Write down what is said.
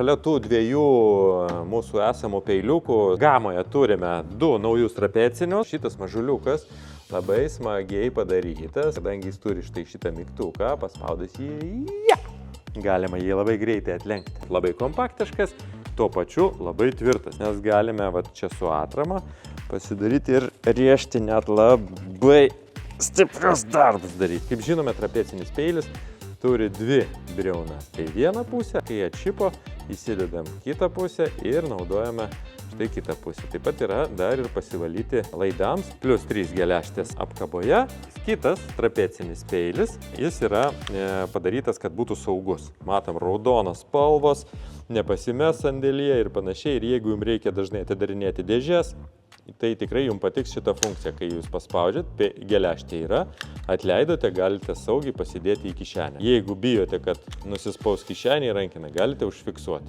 šalia tų dviejų mūsų esamų peiliukų gamoje turime 2 naujus trapecinius. Šitas mažuliukas labai smagiai padarytas, kadangi jis turi štai šitą mygtuką, paspaudus jį, galima jį labai greitai atlenkti. Labai kompaktiškas, tuo pačiu labai tvirtas, nes galime čia su atrama pasidaryti ir rėžti net labai stiprius darbus daryti. Kaip žinome, trapecinis peilis turi 2 briaunas. Tai vieną pusę, kai atšipo, įsidedam kitą pusę ir naudojame štai kitą pusę. Taip pat yra dar ir pasivalyti laidams, plus 3 geležtės apkaboje. Kitas trapecinis peilis, jis yra padarytas, kad būtų saugus. Matom, raudonos spalvos, nepasimes sandėlyje ir panašiai. Ir jeigu jums reikia dažnai atidarinėti dėžės, tai tikrai jums patiks šitą funkciją, kai jūs paspaudžiat, geležtė yra, atleidote, galite saugiai pasidėti į kišenę. Jeigu bijote, kad nusispaus kišenė į rankiną, galite užfiksuoti.